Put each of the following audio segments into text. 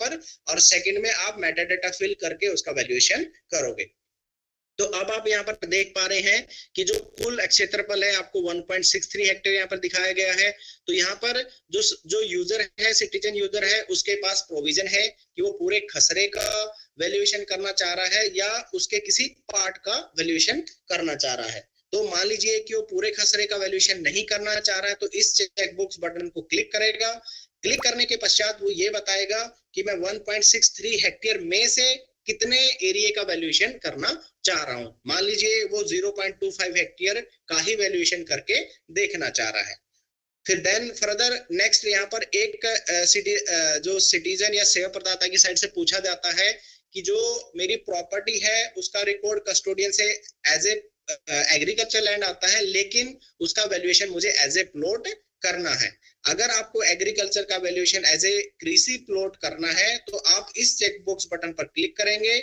पर, और सेकंड में आप मेटाडाटा फिल करके उसका वैल्यूएशन करोगे। तो अब आप यहाँ पर देख पा रहे हैं कि जो कुल क्षेत्रफल है आपको 1.63 हेक्टेयर यहाँ पर दिखाया गया है। तो यहाँ पर जो यूजर है, सिटीजन यूजर है, उसके पास प्रोविजन है कि वो पूरे खसरे का वैल्यूएशन करना चाह रहा है या उसके किसी पार्ट का वैल्यूएशन करना चाह रहा है। तो मान लीजिए कि वो पूरे खसरे का वैल्यूएशन नहीं करना चाह रहा है, तो इस चेकबॉक्स बटन को क्लिक करेगा। क्लिक करने के पश्चात वो ये बताएगा कि मैं 1.63 हेक्टेयर में से कितने एरिया का वैल्यूएशन करना चाह रहा हूं। मान लीजिए वो 0.25 हेक्टेयर का ही वैल्यूएशन करके देखना चाह रहा है। फिर देन फर्दर नेक्स्ट यहाँ पर एक जो सिटीजन या सेवा प्रदाता की साइड से पूछा जाता है कि जो मेरी प्रॉपर्टी है उसका रिकॉर्ड कस्टोडियन से एज ए एग्रीकल्चर लैंड आता है, लेकिन उसका वैल्यूएशन मुझे एज ए प्लॉट करना है। अगर आपको एग्रीकल्चर का वैल्यूएशन एज ए कृषि प्लॉट करना है तो आप इस चेकबॉक्स बटन पर क्लिक करेंगे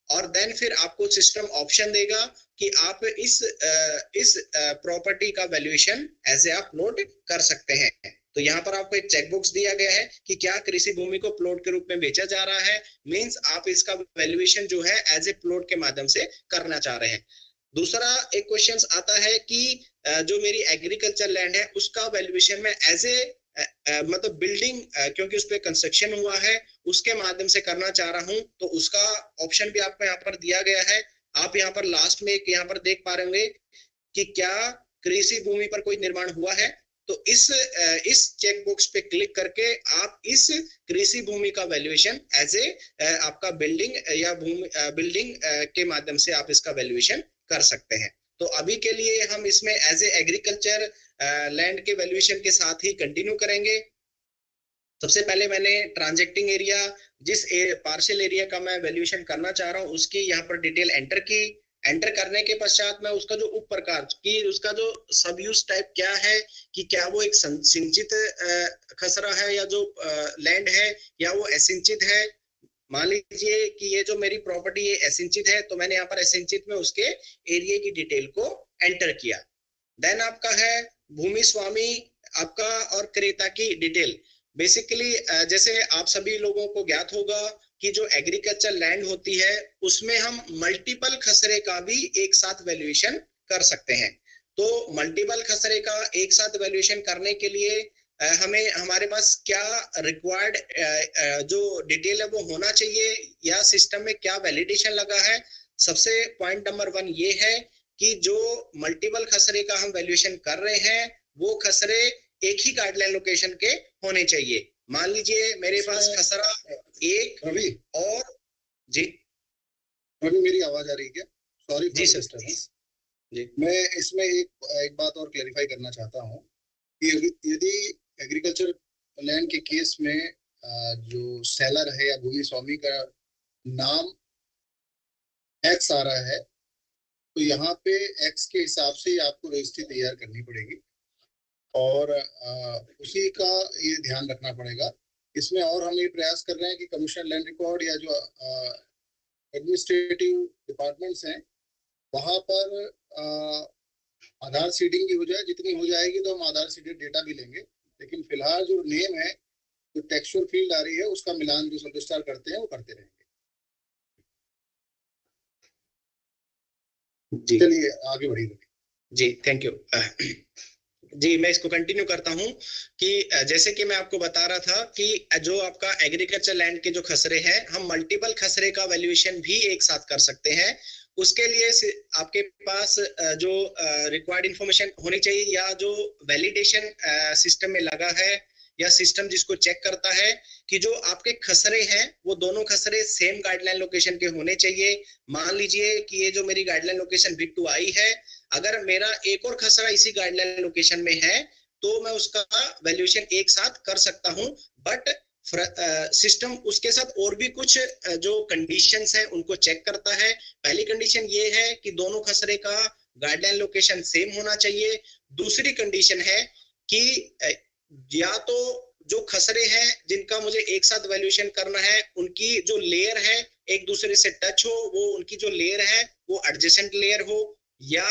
और देन फिर आपको सिस्टम ऑप्शन देगा कि आप इस प्रॉपर्टी का वैल्यूएशन एज ए आप प्लॉट कर सकते हैं। तो यहाँ पर आपको एक चेकबॉक्स दिया गया है कि क्या कृषि भूमि को प्लॉट के रूप में बेचा जा रहा है, मींस आप इसका वैल्यूएशन जो है एज ए प्लॉट के माध्यम से करना चाह रहे हैं। दूसरा एक क्वेश्चन आता है कि जो मेरी एग्रीकल्चर लैंड है उसका वैल्यूएशन में एज ए मतलब बिल्डिंग, क्योंकि उस पर कंस्ट्रक्शन हुआ है, उसके माध्यम से करना चाह रहा हूं, तो उसका ऑप्शन भी आपको यहाँ पर दिया गया है। आप यहाँ पर लास्ट में एक यहाँ पर देख पा रहे होंगे कि क्या कृषि भूमि पर कोई निर्माण हुआ है। तो इस चेकबॉक्स पे क्लिक करके आप इस कृषि भूमि का वैल्यूएशन एज ए आपका बिल्डिंग या बिल्डिंग के माध्यम से आप इसका वैल्यूएशन कर सकते हैं। तो अभी के लिए हम इसमें एज ए एग्रीकल्चर लैंड के वैल्यूएशन के साथ ही कंटिन्यू करेंगे। सबसे पहले मैंने ट्रांजैक्टिंग एरिया, जिस पार्शियल एरिया का मैं वैल्यूएशन करना चाह रहा हूं, उसकी यहाँ पर डिटेल एंटर की। एंटर करने के पश्चात मैं उसका जो उप प्रकार की उसका जो सब यूज टाइप क्या है, कि क्या वो एक सिंचित खसरा है या जो लैंड है, या वो असिंचित है। मान लीजिए कि ये जो मेरी प्रॉपर्टी है असिंचित है, तो मैंने यहाँ पर असिंचित में उसके एरिया की डिटेल को एंटर किया। देन आपका है भूमि स्वामी आपका और क्रेता की डिटेल। बेसिकली जैसे आप सभी लोगों को ज्ञात होगा कि जो एग्रीकल्चर लैंड होती है उसमें हम मल्टीपल खसरे का भी एक साथ वैल्यूएशन कर सकते हैं। तो मल्टीपल खसरे का एक साथ वैल्यूएशन करने के लिए हमें हमारे पास क्या रिक्वायर्ड जो डिटेल है वो होना चाहिए, या सिस्टम में क्या वैलिडेशन लगा है। सबसे पॉइंट नंबर 1 ये है कि जो मल्टीपल खसरे का हम वैल्यूएशन कर रहे हैं वो खसरे एक ही गाइडलाइन लोकेशन के होने चाहिए। मान लीजिए मेरे पास खसरा एक रवि और जी रवि मेरी आवाज आ रही है क्या? सॉरी जी सर जी। मैं इसमें एक बात और क्लैरिफाई करना चाहता हूँ कि यदि एग्रीकल्चर लैंड के केस में जो सेलर है या भूमि स्वामी का नाम एक्स आ रहा है, तो यहाँ पे एक्स के हिसाब से आपको रजिस्ट्री तैयार करनी पड़ेगी और उसी का ये ध्यान रखना पड़ेगा। इसमें और हम ये प्रयास कर रहे हैं कि कमिश्नर लैंड रिकॉर्ड या जो एडमिनिस्ट्रेटिव डिपार्टमेंट्स हैं वहाँ पर आधार सीडिंग की हो जाए। जितनी हो जाएगी तो हम आधार सीडेड डेटा भी लेंगे, लेकिन फिलहाल जो नेम है, जो टेक्सचुअल फील्ड आ रही है, उसका मिलान जो सब रजिस्ट्रार करते हैं वो करते रहेंगे। चलिए आगे बढ़िए जी। थैंक यू जी। मैं इसको कंटिन्यू करता हूं कि जैसे कि मैं आपको बता रहा था कि जो आपका एग्रीकल्चर लैंड के जो खसरे हैं, हम मल्टीपल खसरे का वैल्यूएशन भी एक साथ कर सकते हैं। उसके लिए आपके पास जो रिक्वायर्ड इंफॉर्मेशन होनी चाहिए या जो वैलिडेशन सिस्टम में लगा है या सिस्टम जिसको चेक करता है कि जो आपके खसरे हैं वो दोनों खसरे सेम गाइडलाइन लोकेशन के होने चाहिए। मान लीजिए कि ये जो मेरी गाइडलाइन लोकेशन बिट्टू आई है, अगर मेरा एक और खसरा इसी गाइडलाइन लोकेशन में है तो मैं उसका वैल्यूएशन एक साथ कर सकता हूं, बट सिस्टम उसके साथ और भी कुछ जो कंडीशंस हैं उनको चेक करता है। पहली कंडीशन ये है कि दोनों खसरे का गाइडलाइन लोकेशन सेम होना चाहिए। दूसरी कंडीशन है कि या तो जो खसरे हैं जिनका मुझे एक साथ वैल्यूएशन करना है उनकी जो लेयर है एक दूसरे से टच हो, वो उनकी जो लेयर है वो एडजेसेंट लेयर हो, या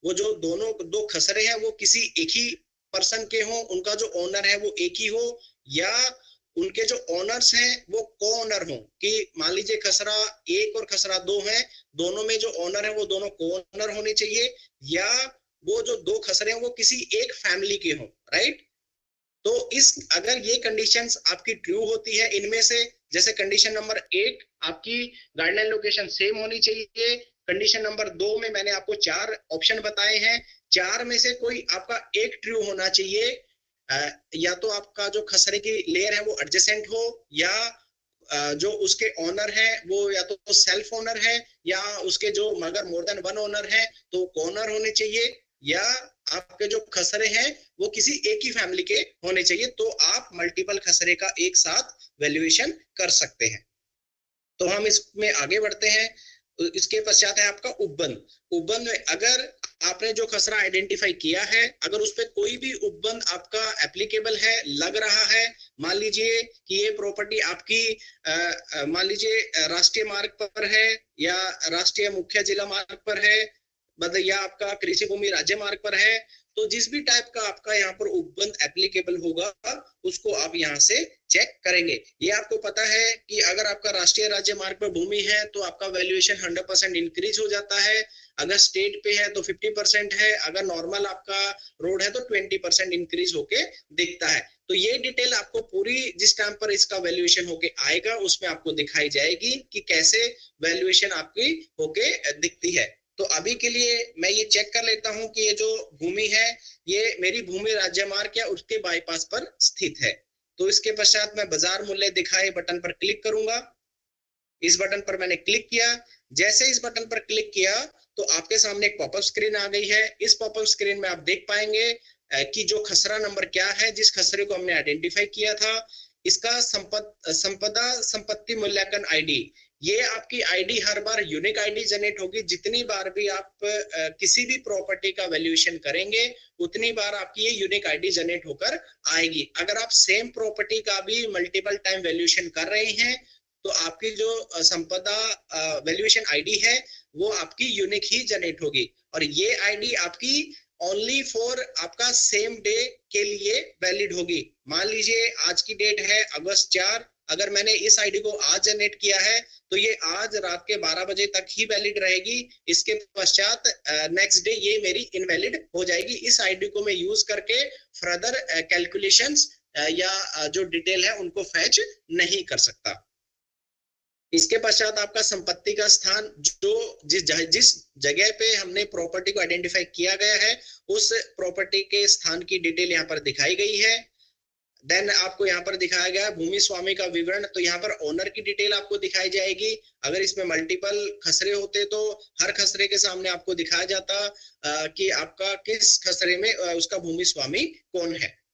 वो जो दोनों दो खसरे हैं वो किसी एक ही पर्सन के हो, उनका जो ओनर है वो एक ही हो, या उनके जो ओनर्स हैं वो को ओनर हों, कि मान लीजिए खसरा 1 और खसरा 2 है, दोनों में जो ओनर है वो दोनों को ओनर होने चाहिए, या वो जो 2 खसरे हैं वो किसी एक फैमिली के हों, राइट। तो इस अगर ये कंडीशंस आपकी ट्रू होती है इनमें से, जैसे कंडीशन नंबर 1 आपकी गाइडलाइन लोकेशन सेम होनी चाहिए, कंडीशन नंबर 2 में मैंने आपको 4 ऑप्शन बताए हैं, 4 में से कोई आपका एक ट्रू होना चाहिए। या तो आपका जो खसरे की लेयर है वो एडजेसेंट हो, या जो उसके ओनर है वो या तो सेल्फ ओनर है, या उसके जो मगर मोर देन वन ओनर है तो कॉर्नर होने चाहिए, या आपके जो खसरे हैं वो किसी एक ही फैमिली के होने चाहिए, तो आप मल्टीपल खसरे का एक साथ वैल्यूएशन कर सकते हैं। तो हम इसमें आगे बढ़ते हैं। इसके पश्चात है आपका उपबंध। उपबंध में अगर आपने जो खसरा आइडेंटिफाई किया है, अगर उस पर कोई भी उपबंध आपका एप्लीकेबल है, लग रहा है, मान लीजिए कि ये प्रॉपर्टी आपकी मान लीजिए राष्ट्रीय मार्ग पर है, या राष्ट्रीय मुख्य जिला मार्ग पर है, या आपका कृषि भूमि राज्य मार्ग पर है, तो जिस भी टाइप का आपका यहाँ पर उपबंध एप्लीकेबल होगा उसको आप यहाँ से चेक करेंगे। ये आपको पता है कि अगर आपका राष्ट्रीय राज्य मार्ग पर भूमि है तो आपका वैल्यूएशन 100% इंक्रीज हो जाता है, अगर स्टेट पे है तो 50% है, अगर नॉर्मल आपका रोड है तो 20% इंक्रीज होके दिखता है। तो ये डिटेल आपको पूरी जिस टाइम पर इसका वैल्यूएशन होके आएगा उसमें आपको दिखाई जाएगी कि कैसे वैल्यूएशन आपकी होके दिखती है। तो अभी के लिए मैं ये चेक कर लेता हूं कि ये जो भूमि है ये मेरी भूमि राज्य मार्ग या उसके बाईपास पर स्थित है। तो इसके पश्चात मैं बाजार मूल्य दिखाए बटन पर क्लिक करूंगा। इस बटन पर मैंने क्लिक किया। जैसे इस बटन पर क्लिक किया तो आपके सामने एक पॉपअप स्क्रीन आ गई है। इस पॉपअप स्क्रीन में आप देख पाएंगे कि जो खसरा नंबर क्या है, जिस खसरे को हमने आइडेंटिफाई किया था, इसका संपदा संपत्ति मूल्यांकन आईडी। ये आपकी आईडी हर बार यूनिक आईडी जनरेट होगी। जितनी बार भी आप किसी भी प्रॉपर्टी का वैल्यूएशन करेंगे उतनी बार आपकी ये यूनिक आईडी जनरेट होकर आएगी। अगर आप सेम प्रॉपर्टी का भी मल्टीपल टाइम वैल्यूएशन कर रहे हैं तो आपकी जो संपदा वैल्यूएशन आईडी है वो आपकी यूनिक ही जनरेट होगी, और ये आईडी आपकी ओनली फॉर आपका सेम डे के लिए वैलिड होगी। मान लीजिए आज की डेट है अगस्त 4, अगर मैंने इस आईडी को आज जनरेट किया है तो ये आज रात के 12 बजे तक ही वैलिड रहेगी। इसके पश्चात नेक्स्ट डे ये मेरी इनवैलिड हो जाएगी। इस आईडी को मैं यूज करके फर्दर कैलकुलेशंस या जो डिटेल है उनको फैच नहीं कर सकता। इसके पश्चात आपका संपत्ति का स्थान, जो जिस जगह पे हमने प्रॉपर्टी को आइडेंटिफाई किया गया है उस प्रॉपर्टी के स्थान की डिटेल यहाँ पर दिखाई गई है। देन आपको यहाँ पर दिखाया गया भूमि स्वामी का विवरण। तो यहाँ पर ओनर की डिटेल आपको दिखाई जाएगी। अगर इसमें मल्टीपल खसरे होते तो हर खसरे के सामने आपको दिखाया जाता कि आपका किस खसरे में उसका भूमि स्वामी कौन है।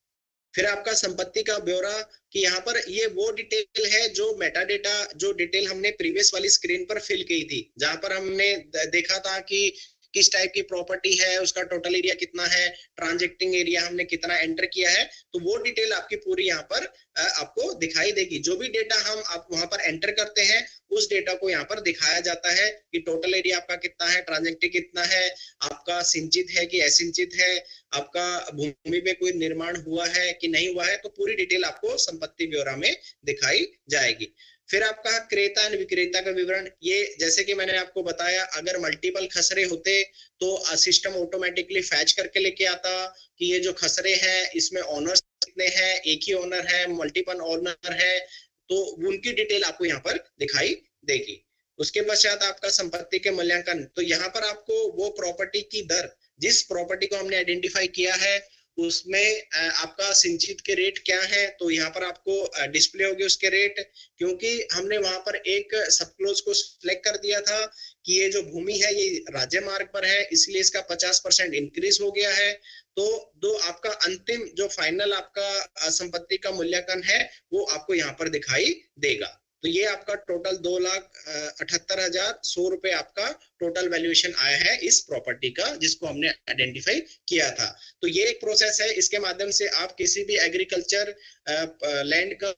फिर आपका संपत्ति का ब्यौरा, कि यहाँ पर ये वो डिटेल है जो मेटा डेटा, जो डिटेल हमने प्रीवियस वाली स्क्रीन पर फिल की थी, जहां पर हमने देखा था कि किस टाइप की प्रॉपर्टी है, उसका टोटल एरिया कितना है, ट्रांजेक्टिंग एरिया हमने कितना एंटर किया है, तो वो डिटेल आपकी पूरी यहाँ पर आपको दिखाई देगी। जो भी डेटा हम आप वहां पर एंटर करते हैं उस डेटा को यहाँ पर दिखाया जाता है कि टोटल एरिया आपका कितना है, ट्रांजेक्टिव कितना है, आपका सिंचित है कि असिंचित है, आपका भूमि पे कोई निर्माण हुआ है कि नहीं हुआ है, तो पूरी डिटेल आपको संपत्ति ब्यौरा में दिखाई जाएगी। फिर आपका क्रेता एंड विक्रेता का विवरण, ये जैसे कि मैंने आपको बताया अगर मल्टीपल खसरे होते तो सिस्टम ऑटोमेटिकली फैच करके लेके आता कि ये जो खसरे हैं इसमें ओनर्स कितने हैं, एक ही ओनर है, मल्टीपल ओनर है, तो उनकी डिटेल आपको यहाँ पर दिखाई देगी। उसके पश्चात आपका संपत्ति के मूल्यांकन, तो यहाँ पर आपको वो प्रॉपर्टी की दर, जिस प्रॉपर्टी को हमने आइडेंटिफाई किया है उसमें आपका सिंचित के रेट क्या है, तो यहाँ पर आपको डिस्प्ले होगी उसके रेट, क्योंकि हमने वहां पर एक सब क्लोज को सिलेक्ट कर दिया था कि ये जो भूमि है ये राज्य मार्ग पर है, इसलिए इसका 50% इंक्रीज हो गया है। तो दो आपका अंतिम जो फाइनल आपका संपत्ति का मूल्यांकन है वो आपको यहाँ पर दिखाई देगा। तो ये आपका टोटल 2,78,100 रुपए आपका टोटल वैल्यूएशन आया है इस प्रॉपर्टी का, जिसको हमने आइडेंटिफाई किया था। तो ये एक प्रोसेस है, इसके माध्यम से आप किसी भी एग्रीकल्चर लैंड का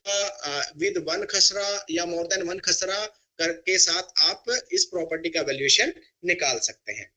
विद वन खसरा या मोर देन वन खसरा के साथ आप इस प्रॉपर्टी का वैल्यूएशन निकाल सकते हैं।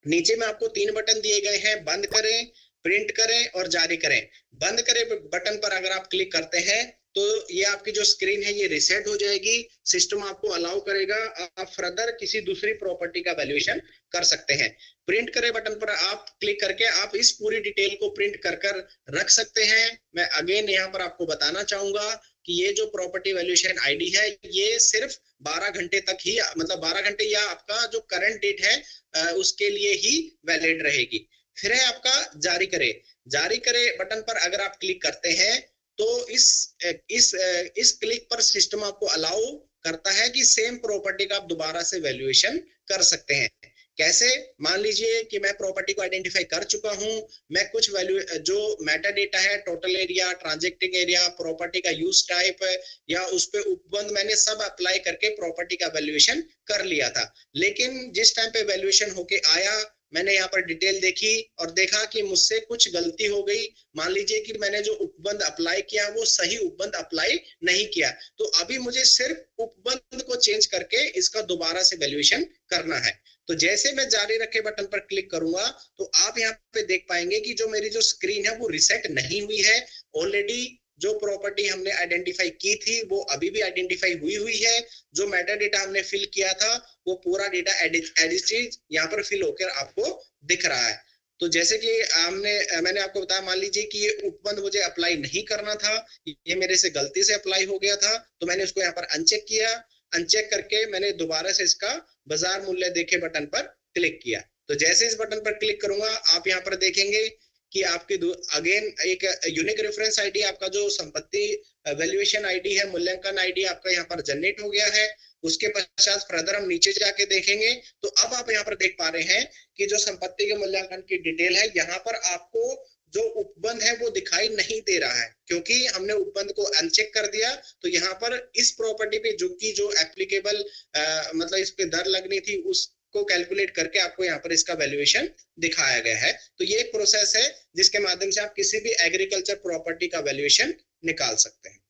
नीचे में आपको 3 बटन दिए गए हैं, बंद करें, प्रिंट करें और जारी करें। बंद करें बटन पर अगर आप क्लिक करते हैं तो ये आपकी जो स्क्रीन है ये रिसेट हो जाएगी, सिस्टम आपको अलाउ करेगा, आप फर्दर किसी दूसरी प्रॉपर्टी का वैल्यूएशन कर सकते हैं। प्रिंट करे बटन पर आप क्लिक करके आप इस पूरी डिटेल को प्रिंट कर कर रख सकते हैं। मैं अगेन यहाँ पर आपको बताना चाहूंगा कि ये जो प्रॉपर्टी वैल्यूएशन आईडी है ये सिर्फ 12 घंटे तक ही, मतलब 12 घंटे या आपका जो करंट डेट है उसके लिए ही वैलिड रहेगी। फिर है आपका जारी करे। जारी करे बटन पर अगर आप क्लिक करते हैं तो इस क्लिक पर सिस्टम आपको अलाउ करता है कि सेम प्रॉपर्टी का आप दोबारा से वैल्यूएशन कर सकते हैं। कैसे? मान लीजिए कि मैं प्रॉपर्टी को आइडेंटिफाई कर चुका हूं, मैं कुछ वैल्यू जो मेटा डेटा है, total area, transacting area, property का यूज टाइप या उस पे उपबंध मैंने सब अप्लाई करके प्रॉपर्टी का वैल्यूएशन कर लिया था। लेकिन जिस टाइम पे वैल्यूएशन होके आया, मैंने यहाँ पर डिटेल देखी और देखा कि मुझसे कुछ गलती हो गई। मान लीजिए कि मैंने जो उपबंध अप्लाई किया वो सही उपबंध अप्लाई नहीं किया, तो अभी मुझे सिर्फ उपबंध को चेंज करके इसका दोबारा से वैल्यूएशन करना है। तो जैसे मैं जारी रखे बटन पर क्लिक करूंगा तो आप यहाँ पे देख पाएंगे कि जो मेरी जो स्क्रीन है वो रिसेट नहीं हुई है। ऑलरेडी जो प्रॉपर्टी हमने आइडेंटिफाई की थी वो अभी भी आइडेंटिफाई हुई है। जो मेटा डेटा हमने फिल किया था वो पूरा डेटा एडिट यहाँ पर फिल होकर आपको दिख रहा है। तो जैसे कि मैंने आपको बताया, मान लीजिए कि ये उपबंध मुझे अप्लाई नहीं करना था, ये मेरे से गलती से अप्लाई हो गया था, तो मैंने उसको यहाँ पर अनचेक किया। अनचेक करके मैंने दोबारा से इसका बाजार मूल्य देखे बटन पर क्लिक किया। तो जैसे इस बटन पर क्लिक करूंगा आप यहाँ पर देखेंगे कि आपकी अगेन एक यूनिक रेफरेंस आईडी, आपका जो संपत्ति वैल्यूएशन आईडी है, मूल्यांकन आईडी आपका यहाँ पर जनरेट हो गया है। उसके पश्चात फर्दर हम नीचे जाके देखेंगे तो अब आप यहाँ पर देख पा रहे हैं कि जो संपत्ति के मूल्यांकन की डिटेल है, यहाँ पर आपको जो उपबंध है वो दिखाई नहीं दे रहा है क्योंकि हमने उपबंध को अनचेक कर दिया। तो यहाँ पर इस प्रॉपर्टी पे जो एप्लीकेबल मतलब इस पे दर लगनी थी उसको कैलकुलेट करके आपको यहाँ पर इसका वैल्यूएशन दिखाया गया है। तो ये एक प्रोसेस है जिसके माध्यम से आप किसी भी एग्रीकल्चर प्रॉपर्टी का वैल्यूएशन निकाल सकते हैं।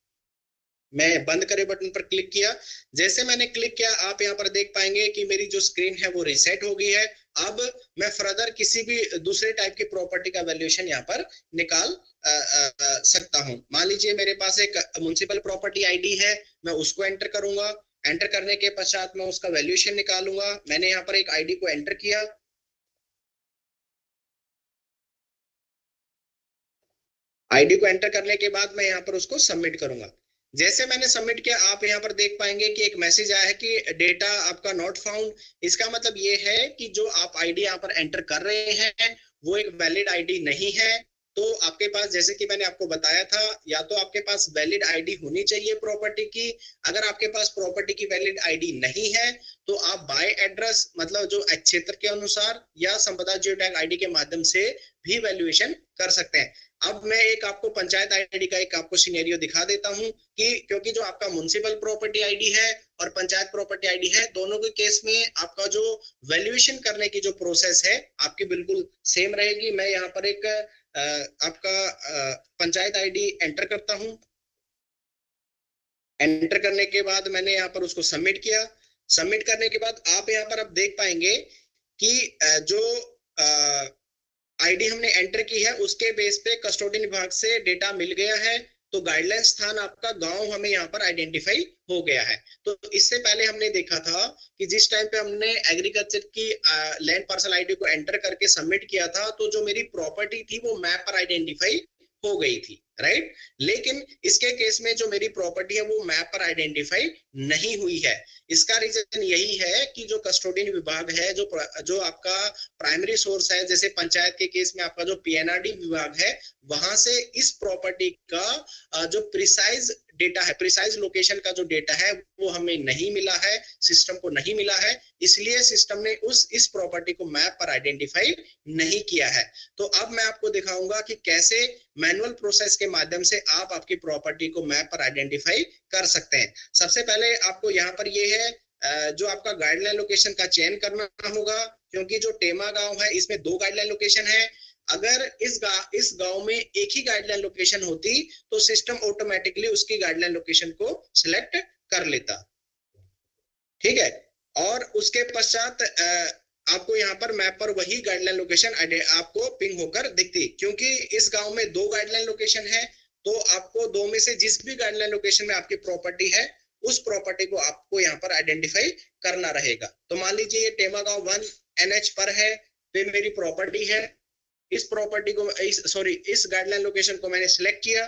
मैं बंद करे बटन पर क्लिक किया। जैसे मैंने क्लिक किया आप यहाँ पर देख पाएंगे कि मेरी जो स्क्रीन है वो रिसेट हो गई है। अब मैं फर्दर किसी भी दूसरे टाइप की प्रॉपर्टी का वैल्यूएशन यहाँ पर निकाल सकता हूँ। मान लीजिए मेरे पास एक म्युनिसिपल प्रॉपर्टी आईडी है, मैं उसको एंटर करूंगा। एंटर करने के पश्चात मैं उसका वैल्यूएशन निकालूंगा। मैंने यहाँ पर एक आईडी को एंटर किया। आईडी को एंटर करने के बाद मैं यहाँ पर उसको सबमिट करूंगा। जैसे मैंने सबमिट किया आप यहाँ पर देख पाएंगे कि एक मैसेज आया है कि डेटा आपका नॉट फाउंड। इसका मतलब ये है कि जो आप आईडी यहाँ पर एंटर कर रहे हैं वो एक वैलिड आईडी नहीं है। तो आपके पास, जैसे कि मैंने आपको बताया था, या तो आपके पास वैलिड आईडी होनी चाहिए प्रॉपर्टी की। अगर आपके पास प्रॉपर्टी की वैलिड आईडी नहीं है तो आप बाय एड्रेस, मतलब जो क्षेत्र के अनुसार, या संपदा जियो टैग आईडी के माध्यम से भी वैल्यूएशन कर सकते हैं। अब मैं एक आपको पंचायत आईडी का एक आपको सिनेरियो दिखा देता हूं कि क्योंकि जो आपका म्युनिसिपल प्रॉपर्टी आईडी है और पंचायत प्रॉपर्टी आईडी है, दोनों के केस में आपका जो वैल्यूएशन करने की जो प्रोसेस है आपकी बिल्कुल सेम रहेगी। मैं यहाँ पर एक आपका पंचायत आईडी एंटर करता हूं। एंटर करने के बाद मैंने यहाँ पर उसको सबमिट किया। सबमिट करने के बाद आप यहाँ पर अब देख पाएंगे कि जो आईडी हमने एंटर की है उसके बेस पे कस्टोडियन विभाग से डेटा मिल गया है। तो गाइडलाइन स्थान आपका गांव हमें यहाँ पर आइडेंटिफाई हो गया है। तो इससे पहले हमने देखा था कि जिस टाइम पे हमने एग्रीकल्चर की लैंड पार्सल आईडी को एंटर करके सबमिट किया था तो जो मेरी प्रॉपर्टी थी वो मैप पर आइडेंटिफाई हो गई थी, राइट। लेकिन इसके केस में जो मेरी प्रॉपर्टी है वो मैप पर आइडेंटिफाई नहीं हुई है। इसका रीजन यही है कि जो कस्टोडियन विभाग है, जो आपका प्राइमरी सोर्स है, जैसे पंचायत के केस में आपका जो पीएनआरडी विभाग है, वहां से इस प्रॉपर्टी का जो प्रिसाइज डेटा है, प्रिसाइज लोकेशन का जो डेटा है वो हमें नहीं मिला है, सिस्टम को नहीं मिला है। इसलिए सिस्टम ने इस प्रॉपर्टी को मैप पर आइडेंटिफाई नहीं किया है। तो अब मैं आपको दिखाऊंगा कि कैसे मैनुअल प्रोसेस के माध्यम से आप आपकी प्रॉपर्टी को मैप पर आइडेंटिफाई कर सकते हैं। सबसे पहले आपको यहाँ पर ये है जो आपका गाइडलाइन लोकेशन का चयन करना होगा, क्योंकि जो टेमा गांव है इसमें 2 गाइडलाइन लोकेशन है। अगर इस गांव में एक ही गाइडलाइन लोकेशन होती तो सिस्टम ऑटोमेटिकली उसकी गाइडलाइन लोकेशन को सिलेक्ट कर लेता, ठीक है। और उसके पश्चात आपको यहाँ पर मैप पर वही गाइडलाइन लोकेशन आपको पिंग होकर दिखती, क्योंकि इस गांव में 2 गाइडलाइन लोकेशन है। तो आपको दो में से जिस भी गाइडलाइन लोकेशन में आपकी प्रॉपर्टी है उस प्रॉपर्टी को आपको यहाँ पर आइडेंटिफाई करना रहेगा। तो मान लीजिए ये टेमागांव 1 NH पर है, तो मेरी प्रॉपर्टी है। इस प्रॉपर्टी को इस गाइडलाइन लोकेशन को मैंने सिलेक्ट किया।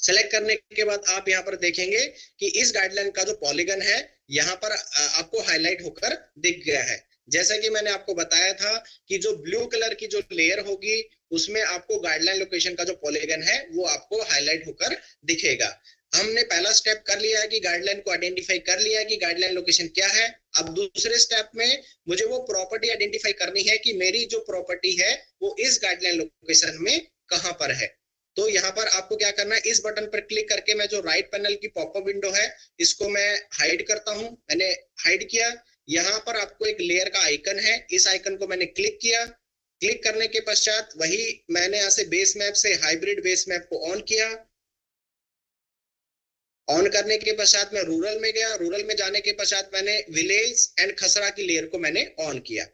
सेलेक्ट करने के बाद आप यहाँ पर देखेंगे कि इस गाइडलाइन का जो पॉलीगन है यहाँ पर आपको हाईलाइट होकर दिख गया है। जैसा कि मैंने आपको बताया था कि जो ब्लू कलर की जो लेयर होगी उसमें आपको गाइडलाइन लोकेशन का जो पॉलीगन है वो आपको हाईलाइट होकर दिखेगा। हमने पहला स्टेप कर लिया है कि गाइडलाइन को आइडेंटिफाई कर लिया है कि गाइडलाइन लोकेशन क्या है। अब दूसरे स्टेप में मुझे वो प्रॉपर्टी आइडेंटिफाई करनी है कि मेरी जो प्रॉपर्टी है वो इस गाइडलाइन लोकेशन में कहां पर है। तो यहाँ पर आपको क्या करना है, इस बटन पर क्लिक करके मैं जो राइट पैनल की पॉपअप विंडो है इसको मैं हाइड करता हूं। मैंने हाइड किया। यहाँ पर आपको एक लेयर का आइकन है, इस आइकन को मैंने क्लिक किया। क्लिक करने के पश्चात वही मैंने यहाँ से बेस मैप से हाइब्रिड बेस मैप को ऑन किया। ऑन करने के पश्चात मैं रूरल में गया। रूरल में जाने के पश्चात मैंने विलेज एंड खसरा की लेयर को मैंने ऑन किया।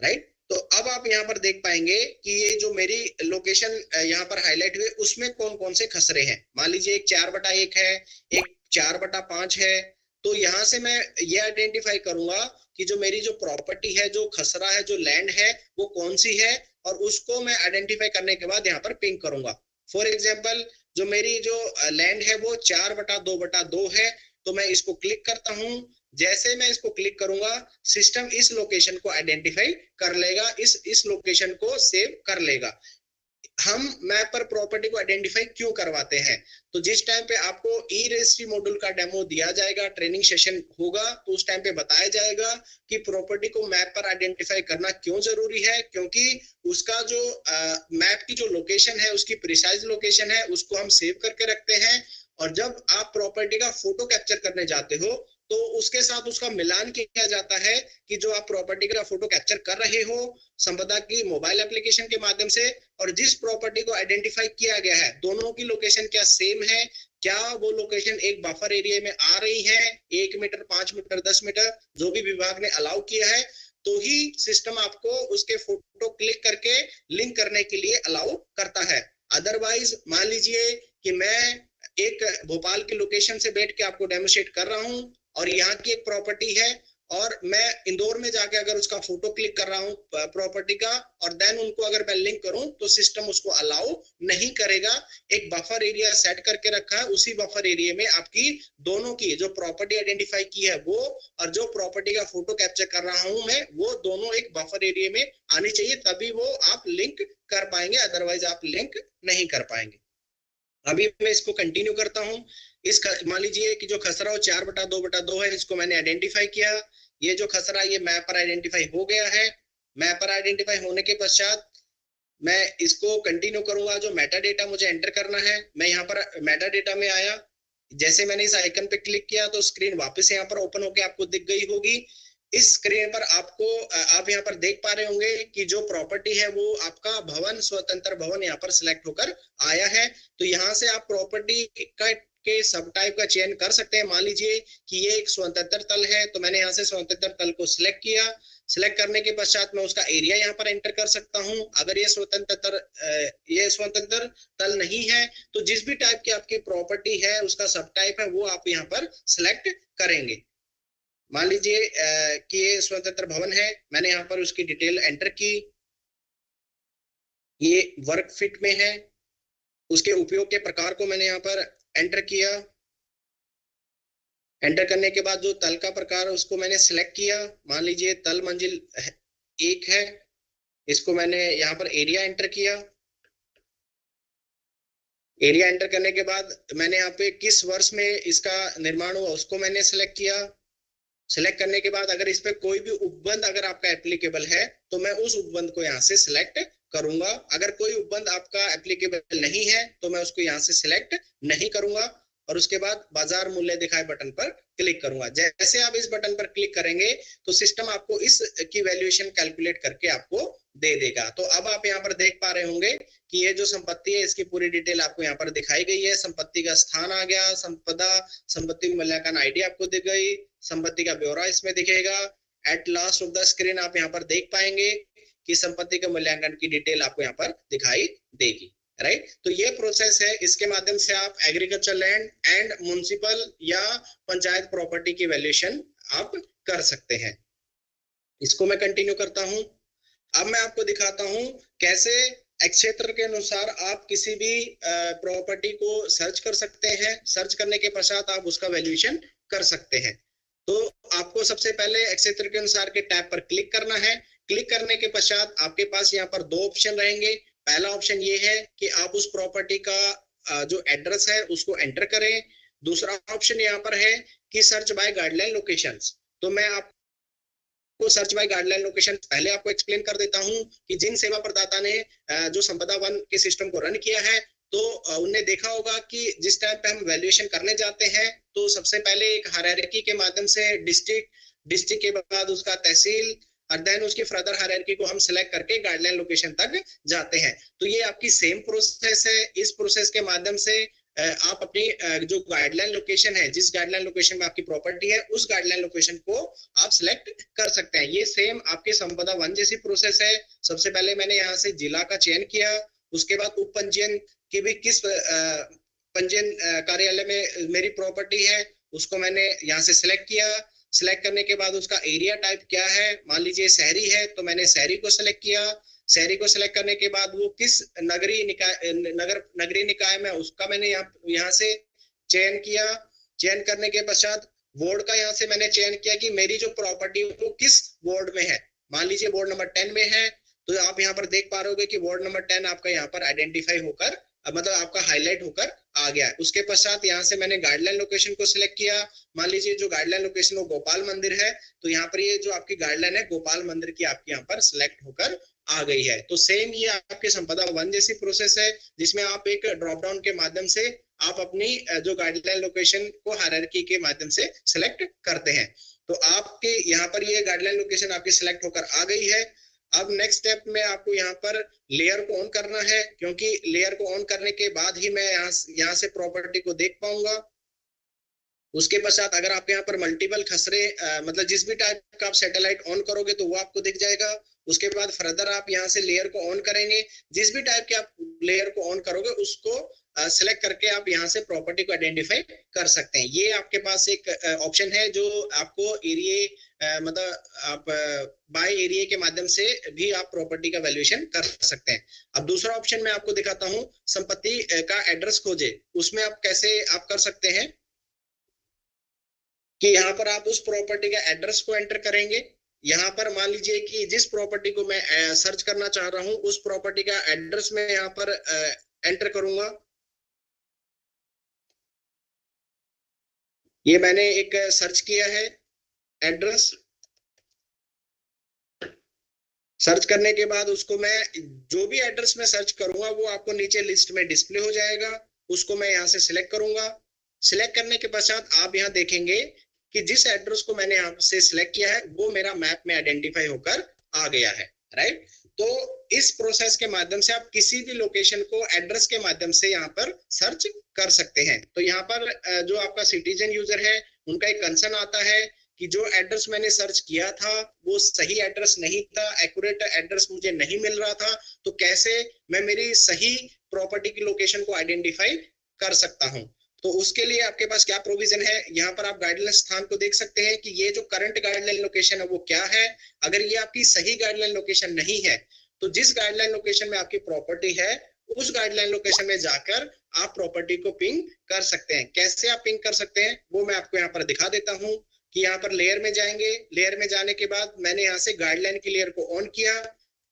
राइट, तो अब आप यहाँ पर देख पाएंगे कि ये जो मेरी लोकेशन यहाँ पर हाईलाइट हुए उसमें कौन कौन से खसरे हैं। मान लीजिए एक 4/1 है, एक 4/5 है। तो यहाँ से मैं ये आइडेंटिफाई करूंगा कि जो मेरी जो प्रॉपर्टी है, जो खसरा है, जो लैंड है वो कौन सी है, और उसको मैं आइडेंटिफाई करने के बाद यहाँ पर पिंक करूंगा। फॉर एग्जाम्पल जो मेरी जो लैंड है वो 4/2/2 है, तो मैं इसको क्लिक करता हूं। जैसे मैं इसको क्लिक करूंगा सिस्टम इस लोकेशन को आइडेंटिफाई कर लेगा, इस लोकेशन को सेव कर लेगा। हम मैप पर प्रॉपर्टी को आइडेंटिफाई क्यों करवाते हैं, तो जिस टाइम पे आपको ई रजिस्ट्री मॉड्यूल का डेमो दिया जाएगा, ट्रेनिंग सेशन होगा, तो उस टाइम पे बताया जाएगा कि प्रॉपर्टी को मैप पर आइडेंटिफाई करना क्यों जरूरी है। क्योंकि उसका जो मैप की जो लोकेशन है, उसकी प्रिसाइज लोकेशन है, उसको हम सेव करके रखते हैं। और जब आप प्रॉपर्टी का फोटो कैप्चर करने जाते हो तो उसके साथ उसका मिलान किया जाता है कि जो आप प्रॉपर्टी का फोटो कैप्चर कर रहे हो संपदा की मोबाइल एप्लीकेशन के माध्यम से, और जिस प्रॉपर्टी को आइडेंटिफाई किया गया है, दोनों की लोकेशन क्या सेम है, क्या वो लोकेशन एक बफर एरिया में आ रही है, 1 मीटर, 5 मीटर, 10 मीटर, जो भी विभाग ने अलाउ किया है, तो ही सिस्टम आपको उसके फोटो क्लिक करके लिंक करने के लिए अलाउ करता है। अदरवाइज मान लीजिए कि मैं एक भोपाल की लोकेशन से बैठ के आपको डेमोस्ट्रेट कर रहा हूं और यहाँ की एक प्रॉपर्टी है, और मैं इंदौर में जाके अगर उसका फोटो क्लिक कर रहा हूँ प्रॉपर्टी का, और देन उनको अगर मैं लिंक करूं तो सिस्टम उसको अलाउ नहीं करेगा। एक बफर एरिया सेट करके रखा है, उसी बफर एरिया में आपकी दोनों की जो प्रॉपर्टी आइडेंटिफाई की है वो, और जो प्रॉपर्टी का फोटो कैप्चर कर रहा हूं मैं, वो दोनों एक बफर एरिया में आनी चाहिए, तभी वो आप लिंक कर पाएंगे, अदरवाइज आप लिंक नहीं कर पाएंगे। अभी मैं इसको कंटिन्यू करता हूं। मान लीजिए कि जो खसरा 4/2/2 है, इसको मैंने आइडेंटिफाई किया। ये जो खसरा ये मैप पर आइडेंटिफाई हो गया है। मैप पर आइडेंटिफाई होने के पश्चात मैं इसको कंटिन्यू करूंगा। जो मेटा डेटा मुझे एंटर करना है, मैं यहाँ पर मेटा डेटा में आया। जैसे मैंने इस आइकन पे क्लिक किया तो स्क्रीन वापस यहाँ पर ओपन होकर आपको दिख गई होगी। इस स्क्रीन पर आप यहाँ पर देख पा रहे होंगे कि जो प्रॉपर्टी है वो आपका भवन, स्वतंत्र भवन यहाँ पर सिलेक्ट होकर आया है। तो यहाँ से आप प्रॉपर्टी के सब टाइप का चयन कर सकते हैं। मान लीजिए कि ये एक स्वतंत्र तल है, तो मैंने यहाँ से स्वतंत्र तल को सिलेक्ट किया। सिलेक्ट करने के पश्चात मैं उसका एरिया यहाँ पर एंटर कर सकता हूँ। अगर ये स्वतंत्र तल नहीं है तो जिस भी टाइप की आपकी प्रॉपर्टी है उसका सब टाइप है वो आप यहाँ पर सिलेक्ट करेंगे। मान लीजिए कि ये स्वतंत्र भवन है, मैंने यहाँ पर उसकी डिटेल एंटर की। ये वर्क फिट में है, उसके उपयोग के प्रकार को मैंने यहाँ पर एंटर किया। एंटर करने के बाद जो तल का प्रकार है उसको मैंने सिलेक्ट किया। मान लीजिए तल मंजिल 1 है, इसको मैंने यहाँ पर एरिया एंटर किया। एरिया एंटर करने के बाद मैंने यहाँ पे किस वर्ष में इसका निर्माण हुआ उसको मैंने सिलेक्ट किया। सिलेक्ट करने के बाद अगर इस पे कोई भी उपबंध अगर आपका एप्लीकेबल है तो मैं उस उपबंध को यहाँ से सिलेक्ट करूंगा। अगर कोई उपबंध आपका एप्लीकेबल नहीं है तो मैं उसको यहाँ से सिलेक्ट नहीं करूंगा, और उसके बाद बाजार मूल्य दिखाए बटन पर क्लिक करूंगा। जैसे आप इस बटन पर क्लिक करेंगे तो सिस्टम आपको इस की वैल्यूएशन कैलकुलेट करके आपको दे देगा। तो अब आप यहाँ पर देख पा रहे होंगे कि ये जो संपत्ति है इसकी पूरी डिटेल आपको यहाँ पर दिखाई गई है। संपत्ति का स्थान आ गया, संपत्ति मूल्यांकन आईडी आपको दी गई, संपत्ति का ब्यौरा इसमें दिखेगा। At last of the screen आप यहाँ पर देख पाएंगे कि संपत्ति के मूल्यांकन की डिटेल आपको यहाँ पर दिखाई देगी। राइट। तो ये प्रोसेस है, इसके माध्यम से आप एग्रीकल्चर लैंड एंड म्युनिसिपल या पंचायत प्रॉपर्टी की वैल्यूएशन आप कर सकते हैं। इसको मैं कंटिन्यू करता हूं। अब मैं आपको दिखाता हूं कैसे क्षेत्र के अनुसार आप किसी भी प्रॉपर्टी को सर्च कर सकते हैं। सर्च करने के पश्चात आप उसका वैल्यूएशन कर सकते हैं। तो आपको सबसे पहले क्षेत्र के अनुसार के टैब पर क्लिक करना है। क्लिक करने के पश्चात आपके पास यहाँ पर दो ऑप्शन रहेंगे। पहला ऑप्शन ये है कि आप उस प्रॉपर्टी का जो एड्रेस है उसको एंटर करें। दूसरा ऑप्शन यहाँ पर है कि सर्च बाय गाइडलाइन लोकेशंस। तो मैं आप को सर्च बाय गाइडलाइन लोकेशन पहले आपको एक्सप्लेन कर देता हूं कि जिन सेवा प्रदाता ने जो संपदा वन के सिस्टम को रन किया है, तो उन्हें देखा होगा कि जिस टाइम पे हम वैल्यूएशन करने जाते हैं तो सबसे पहले एक हायरार्की के माध्यम से डिस्ट्रिक्ट के बाद उसका तहसील और देन उसकी फर्दर हायरार्की को हम सिलेक्ट करके गाइडलाइन लोकेशन तक जाते हैं। तो ये आपकी सेम प्रोसेस है। इस प्रोसेस के माध्यम से आप अपनी जो गाइडलाइन लोकेशन है, जिस गाइडलाइन लोकेशन में आपकी प्रॉपर्टी है, उस गाइडलाइन लोकेशन को आप सिलेक्ट कर सकते हैं। ये सेम आपके संपदा वन जैसी प्रोसेस है। सबसे पहले मैंने यहाँ से जिला का चयन किया, उसके बाद उप पंजीयन की भी किस पंजीयन कार्यालय में मेरी प्रॉपर्टी है उसको मैंने यहाँ से सिलेक्ट किया। सिलेक्ट करने के बाद उसका एरिया टाइप क्या है, मान लीजिए शहरी है तो मैंने शहरी को सिलेक्ट किया। शहरी को सिलेक्ट करने के बाद वो किस नगरीय निकाय में, उसका मैंने यहाँ से चयन किया। चयन करने के पश्चात वार्ड का यहाँ से मैंने चयन किया कि मेरी जो प्रॉपर्टी वो किस वार्ड में है। मान लीजिए वार्ड नंबर 10 में है, तो आप यहाँ पर देख पा रहे होगे कि वार्ड नंबर 10 आपका यहाँ पर आइडेंटिफाई होकर मतलब आपका हाईलाइट होकर आ गया है। उसके पश्चात यहाँ से मैंने गाइडलाइन लोकेशन को सिलेक्ट किया। मान लीजिए जो गाइडलाइन लोकेशन वो गोपाल मंदिर है, तो यहाँ पर ये जो आपकी गाइडलाइन है गोपाल मंदिर की आपकी यहाँ पर सिलेक्ट होकर आ गई है। तो सेम ये आपके संपदा वन जैसी प्रोसेस है, जिसमें आप एक ड्रॉप डाउन के माध्यम से आप अपनी जो गाइडलाइन लोकेशन को हायरार्की के माध्यम से सिलेक्ट करते हैं। तो आपके यहाँ पर ये गाइडलाइन लोकेशन आपकी सिलेक्ट होकर आ गई है। अब नेक्स्ट स्टेप में आपको यहाँ पर लेयर को ऑन करना है, क्योंकि लेयर को ऑन करने के बाद ही मैं यहाँ से प्रॉपर्टी को देख पाऊंगा। उसके पश्चात अगर आप यहाँ पर मल्टीपल खसरे मतलब जिस भी टाइप का आप सैटेलाइट ऑन करोगे तो वो आपको दिख जाएगा। उसके बाद फर्दर आप यहाँ से लेयर को ऑन करेंगे। जिस भी टाइप के आप लेयर को ऑन करोगे उसको सिलेक्ट करके आप यहाँ से प्रॉपर्टी को आइडेंटिफाई कर सकते हैं। ये आपके पास एक ऑप्शन है जो आपको एरिया मतलब आप बाय एरिया के माध्यम से भी आप प्रॉपर्टी का वैल्यूएशन कर सकते हैं। अब दूसरा ऑप्शन मैं आपको दिखाता हूँ, संपत्ति का एड्रेस खोजे। उसमें आप कैसे आप कर सकते हैं कि यहाँ पर आप उस प्रॉपर्टी का एड्रेस को एंटर करेंगे। यहाँ पर मान लीजिए कि जिस प्रॉपर्टी को मैं सर्च करना चाह रहा हूँ उस प्रॉपर्टी का एड्रेस मैं यहाँ पर एंटर करूंगा। ये मैंने एक सर्च किया है एड्रेस। सर्च करने के बाद उसको मैं जो भी एड्रेस में सर्च करूंगा वो आपको नीचे लिस्ट में डिस्प्ले हो जाएगा। उसको मैं यहाँ से सिलेक्ट करूंगा। सिलेक्ट करने के पश्चात आप यहाँ देखेंगे कि जिस एड्रेस को मैंने यहाँ से सिलेक्ट किया है वो मेरा मैप में आइडेंटिफाई होकर आ गया है, राइट। तो इस प्रोसेस के माध्यम से आप किसी भी लोकेशन को एड्रेस के माध्यम से यहाँ पर सर्च कर सकते हैं। तो यहाँ पर जो आपका सिटीजन यूजर है उनका एक कंसर्न आता है कि जो एड्रेस मैंने सर्च किया था वो सही एड्रेस नहीं था, एक्यूरेट एड्रेस मुझे नहीं मिल रहा था, तो कैसे मैं मेरी सही प्रॉपर्टी की लोकेशन को आइडेंटिफाई कर सकता हूँ। तो उसके लिए आपके पास क्या प्रोविजन है, यहाँ पर आप गाइडलाइन स्थान को देख सकते हैं कि ये जो करंट गाइडलाइन लोकेशन है वो क्या है। अगर ये आपकी सही गाइडलाइन लोकेशन नहीं है तो जिस गाइडलाइन लोकेशन में आपकी प्रॉपर्टी है उस गाइडलाइन लोकेशन में जाकर आप प्रॉपर्टी को पिंग कर सकते हैं। कैसे आप पिंग कर सकते हैं वो मैं आपको यहाँ पर दिखा देता हूँ कि यहाँ पर लेयर में जाएंगे। लेयर में जाने के बाद मैंने यहाँ से गाइडलाइन की लेयर को ऑन किया।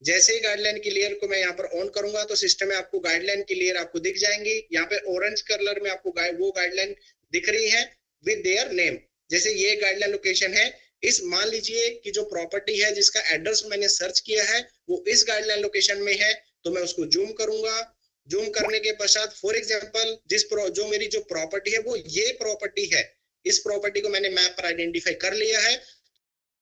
जैसे ही गाइडलाइन की लेयर को मैं यहाँ पर ऑन करूंगा तो सिस्टम में आपको गाइडलाइन की लेयर आपको दिख जाएंगी। यहाँ पे ऑरेंज कलर में आपको वो गाइडलाइन दिख रही है विद देयर नेम। जैसे ये गाइडलाइन लोकेशन है, इस मान लीजिए कि जो प्रॉपर्टी है जिसका एड्रेस मैंने सर्च किया है वो इस गाइडलाइन लोकेशन में है, तो मैं उसको जूम करूंगा। जूम करने के पश्चात फॉर एग्जाम्पल जो मेरी जो प्रॉपर्टी है वो ये प्रॉपर्टी है, इस प्रॉपर्टी को मैंने मैप पर आइडेंटिफाई कर लिया है।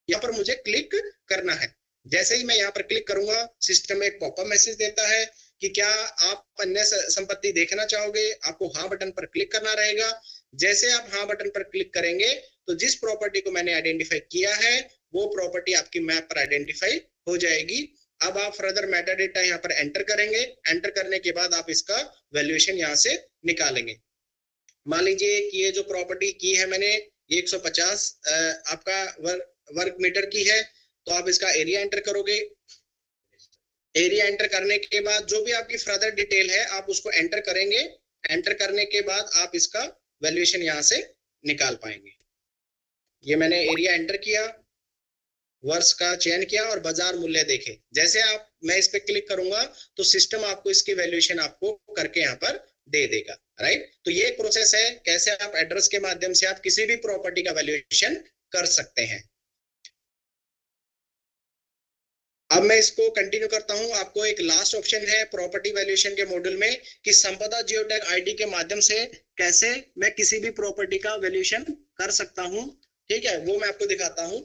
यहाँ पर मुझे क्लिक करना है। जैसे ही मैं यहाँ पर क्लिक करूंगा सिस्टम एक पॉपअप मैसेज देता है कि क्या आप अन्य संपत्ति देखना चाहोगे। आपको हाँ बटन पर क्लिक करना रहेगा। जैसे आप हाँ बटन पर क्लिक करेंगे तो जिस प्रॉपर्टी को मैंने आइडेंटिफाई किया है वो प्रॉपर्टी आपकी मैप पर आइडेंटिफाई हो जाएगी। अब आप फर्दर मेटा डेटा यहाँ पर एंटर करेंगे। एंटर करने के बाद आप इसका वैल्यूएशन यहाँ से निकालेंगे। मान लीजिए कि ये जो प्रॉपर्टी की है मैंने, ये 150 आपका वर्ग मीटर की है, तो आप इसका एरिया एंटर करोगे। एरिया एंटर करने के बाद जो भी आपकी फर्दर डिटेल है आप उसको एंटर करेंगे। एंटर करने के बाद आप इसका वैल्यूएशन यहाँ से निकाल पाएंगे। ये मैंने एरिया एंटर किया, वर्ष का चयन किया और बाजार मूल्य देखे। जैसे आप मैं इस पे क्लिक करूंगा तो सिस्टम आपको इसकी वैल्यूएशन आपको करके यहाँ पर दे देगा, राइट। तो ये एक प्रोसेस है कैसे आप एड्रेस के माध्यम से आप किसी भी प्रॉपर्टी का वैल्यूएशन कर सकते हैं। अब मैं इसको कंटिन्यू करता हूं। आपको एक लास्ट ऑप्शन है प्रॉपर्टी वैल्यूएशन के मॉड्यूल में कि संपदा जियोटैग आईडी के माध्यम से कैसे मैं किसी भी प्रॉपर्टी का वैल्यूएशन कर सकता हूं। ठीक है, वो मैं आपको दिखाता हूं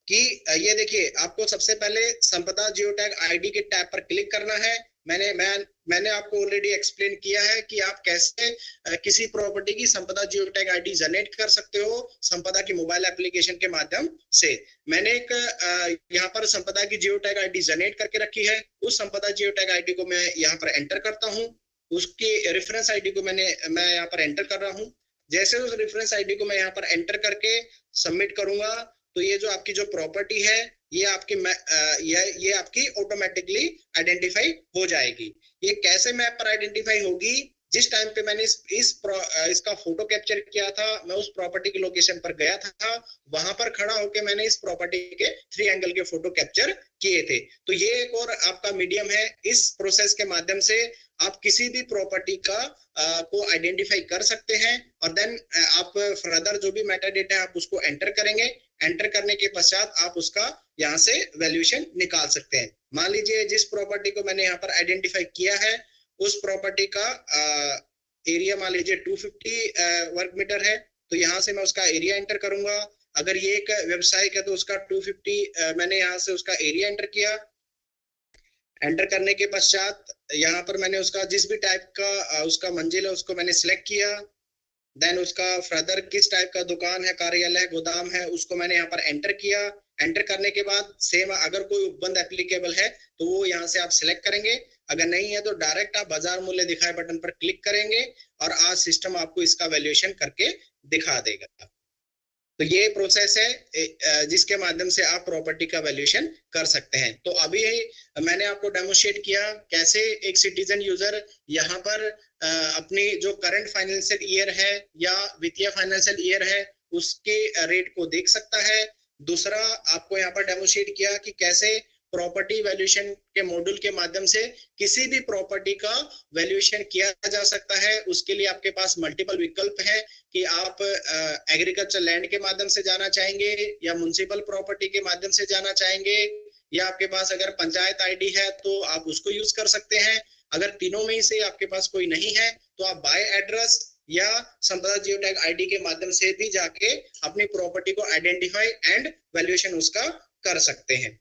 कि ये देखिए, आपको सबसे पहले संपदा जियोटैग आईडी के टैब पर क्लिक करना है। मैंने आपको ऑलरेडी एक्सप्लेन किया है कि आप कैसे किसी प्रॉपर्टी की संपदा जियोटैग आईडी जनरेट कर सकते हो संपदा की मोबाइल एप्लीकेशन के माध्यम से। मैंने एक यहाँ पर संपदा की जियोटैग आईडी जनरेट करके रखी है। उस संपदा जियोटैग आईडी को मैं यहाँ पर एंटर करता हूँ। उसकी रेफरेंस आईडी को मैं यहाँ पर एंटर कर रहा हूँ। जैसे उस रेफरेंस आईडी को मैं यहाँ पर एंटर करके सबमिट करूंगा तो ये जो आपकी जो प्रॉपर्टी है ये आपकी ये आपकी ऑटोमेटिकली आइडेंटिफाई हो जाएगी। ये कैसे मैप पर आइडेंटिफाई होगी? जिस टाइम पे मैंने इसका फोटो कैप्चर किया था, मैं उस प्रॉपर्टी की लोकेशन पर गया था, वहां पर खड़ा होकर मैंने इस प्रॉपर्टी के 3 एंगल के फोटो कैप्चर किए थे। तो ये एक और आपका मीडियम है। इस प्रोसेस के माध्यम से आप किसी भी प्रॉपर्टी का को आइडेंटिफाई कर सकते हैं और देन आप फर्दर जो भी मेटा डेटा है आप उसको एंटर करेंगे। एंटर करने के पश्चात आप उसका यहाँ से वैल्यूएशन निकाल सकते हैं। मान लीजिए जिस प्रॉपर्टी को मैंने यहाँ पर आइडेंटिफाई किया है उस प्रॉपर्टी का एरिया मान लीजिए 250 वर्ग मीटर है, तो यहाँ से मैं उसका एरिया एंटर करूंगा। अगर ये एक व्यवसायिक है तो उसका 250 मैंने यहाँ से उसका एरिया एंटर किया। एंटर करने के पश्चात यहाँ पर मैंने उसका जिस भी टाइप का उसका मंजिल है उसको मैंने सिलेक्ट किया। देन उसका फर्दर किस टाइप का दुकान है, कार्यालय है, गोदाम है, उसको मैंने यहाँ पर एंटर किया। एंटर करने के बाद सेम अगर कोई उपबंध एप्लीकेबल है तो वो यहाँ से आप सिलेक्ट करेंगे। अगर नहीं है तो डायरेक्ट आप बाजार मूल्य दिखाए बटन पर क्लिक करेंगे और आज सिस्टम आपको इसका वैल्यूएशन करके दिखा देगा। तो ये प्रोसेस है जिसके माध्यम से आप प्रॉपर्टी का वैल्यूएशन कर सकते हैं। तो अभी मैंने आपको डेमोस्ट्रेट किया कैसे एक सिटीजन यूजर यहाँ पर अपनी जो करंट फाइनेंशियल ईयर है या वित्तीय फाइनेंशियल ईयर है उसके रेट को देख सकता है। दूसरा आपको यहाँ पर डेमोस्ट्रेट किया कि कैसे प्रॉपर्टी वैल्यूएशन के मॉड्यूल के माध्यम से किसी भी प्रॉपर्टी का वैल्यूएशन किया जा सकता है। उसके लिए आपके पास मल्टीपल विकल्प है कि आप एग्रीकल्चर लैंड के माध्यम से जाना चाहेंगे या म्युनिसिपल प्रॉपर्टी के माध्यम से जाना चाहेंगे, या आपके पास अगर पंचायत आईडी है तो आप उसको यूज कर सकते हैं। अगर तीनों में से आपके पास कोई नहीं है तो आप बाय एड्रेस या संपदा जियोटैग आईडी के माध्यम से भी जाके अपनी प्रॉपर्टी को आइडेंटिफाई एंड वैल्यूएशन उसका कर सकते हैं।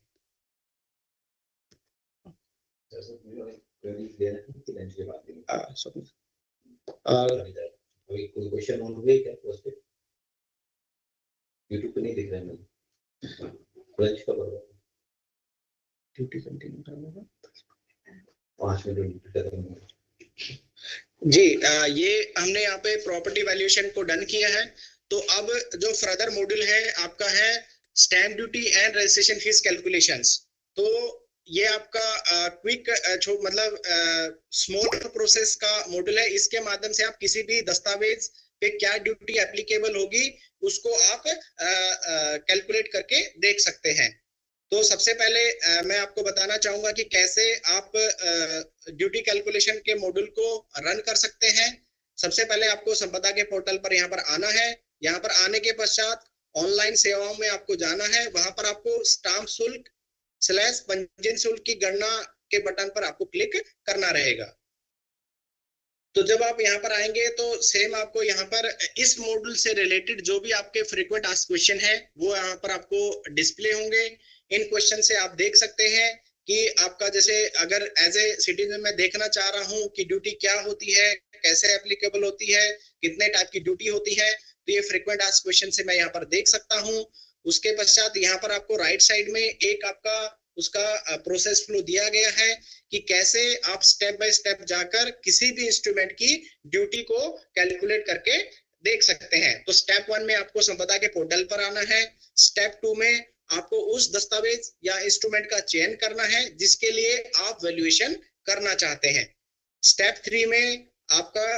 कोई क्वेश्चन ऑन हुए क्या उस पे? YouTube पे नहीं दिख रहा है मुझे। फ्रेंच का बता ड्यूटी कंटिन्यू करना 5 मिनट ड्यूटी करेंगे जी। ये हमने यहाँ पे प्रॉपर्टी वैल्यूएशन को डन किया है। तो अब जो फर्दर मॉड्यूल है आपका है stamp duty and registration fees calculations. तो ये आपका क्विक मतलब स्मॉल प्रोसेस का मॉड्यूल है। इसके माध्यम से आप किसी भी दस्तावेज पे क्या ड्यूटी एप्लीकेबल होगी उसको आप कैलकुलेट करके देख सकते हैं। तो सबसे पहले मैं आपको बताना चाहूंगा कि कैसे आप ड्यूटी कैलकुलेशन के मॉड्यूल को रन कर सकते हैं। सबसे पहले आपको संपदा के पोर्टल पर यहाँ पर आना है। यहाँ पर आने के पश्चात ऑनलाइन सेवाओं में आपको जाना है। वहां पर आपको स्टाम्प शुल्क / पंजीयन शुल्क की गणना के बटन पर आपको क्लिक करना रहेगा। तो जब आप यहाँ पर आएंगे तो सेम आपको यहाँ पर इस मॉड्यूल से रिलेटेड जो भी आपके फ्रीक्वेंट आस्क्ड क्वेश्चन है वो यहाँ पर आपको डिस्प्ले होंगे। इन क्वेश्चन से आप देख सकते हैं कि आपका जैसे अगर एज ए सिटीजन मैं देखना चाह रहा हूँ कि ड्यूटी क्या होती है, कैसे एप्लीकेबल होती है, कितने टाइप की ड्यूटी होती है, तो ये फ्रीक्वेंट आस्क्ड क्वेश्चन से मैं यहाँ पर देख सकता हूँ। उसके पश्चात यहाँ पर आपको राइट साइड में एक आपका उसका प्रोसेस फ्लो दिया गया है कि कैसे आप स्टेप बाय स्टेप जाकर किसी भी इंस्ट्रूमेंट की ड्यूटी को कैलकुलेट करके देख सकते हैं। तो स्टेप 1 में आपको संपदा के पोर्टल पर आना है। स्टेप 2 में आपको उस दस्तावेज या इंस्ट्रूमेंट का चयन करना है जिसके लिए आप वैल्यूएशन करना चाहते हैं। स्टेप 3 में आपका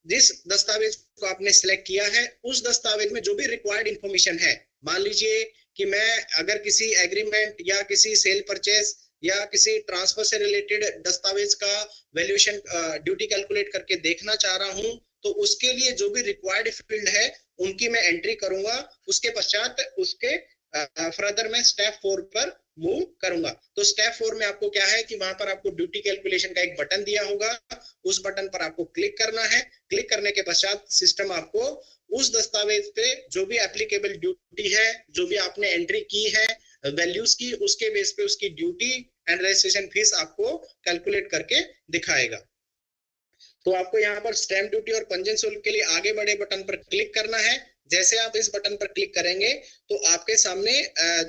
जिस दस्तावेज को आपने सिलेक्ट किया है उस दस्तावेज में जो भी रिक्वायर्ड इंफॉर्मेशन है, मान लीजिए कि मैं अगर किसी एग्रीमेंट या किसी सेल परचेज या किसी ट्रांसफर से रिलेटेड दस्तावेज का वैल्यूएशन ड्यूटी कैलकुलेट करके देखना चाह रहा हूं, तो उसके लिए जो भी रिक्वायर्ड फील्ड है उनकी मैं एंट्री करूंगा। उसके पश्चात उसके फर्दर में स्टेप 4 पर मूव करूंगा। तो स्टेप 4 में आपको क्या है कि वहां पर आपको ड्यूटी कैलकुलेशन का एक बटन दिया होगा, उस बटन पर आपको क्लिक करना है। क्लिक करने के पश्चात सिस्टम आपको उस दस्तावेज पे जो भी एप्लीकेबल ड्यूटी है, जो भी आपने एंट्री की है वैल्यूज की, उसके बेस पे उसकी ड्यूटी एंड रजिस्ट्रेशन फीस आपको कैलकुलेट करके दिखाएगा। तो आपको यहाँ पर स्टैम्प ड्यूटी और पंजीयन शुल्क के लिए आगे बढ़े बटन पर क्लिक करना है। जैसे आप इस बटन पर क्लिक करेंगे तो आपके सामने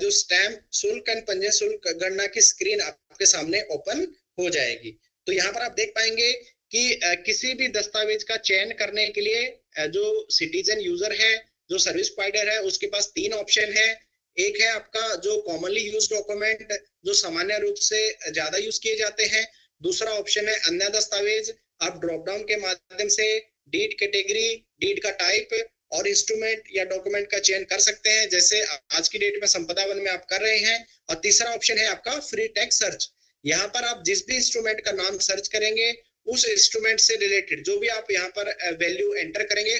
जो स्टैम्प शुल्क एंड पंजीयन शुल्क गणना की स्क्रीन आपके सामने ओपन हो जाएगी। तो यहाँ पर आप देख पाएंगे कि किसी भी दस्तावेज का चयन करने के लिए जो सिटीजन यूजर है, जो सर्विस प्रोवाइडर है, उसके पास 3 ऑप्शन है। एक है आपका जो कॉमनली यूज डॉक्यूमेंट, जो सामान्य रूप से ज्यादा यूज किए जाते हैं। दूसरा ऑप्शन है अन्य दस्तावेज। आप ड्रॉप डाउन के माध्यम से डीड कैटेगरी, डीड का टाइप और इंस्ट्रूमेंट या डॉक्यूमेंट का चयन कर सकते हैं, जैसे आज की डेट में संपदा वन में आप कर रहे हैं। और तीसरा ऑप्शन है आपका फ्री टेक्स्ट सर्च। यहाँ पर आप जिस भी इंस्ट्रूमेंट का नाम सर्च करेंगे, उस इंस्ट्रूमेंट से रिलेटेड जो भी आप यहाँ पर वैल्यू एंटर करेंगे,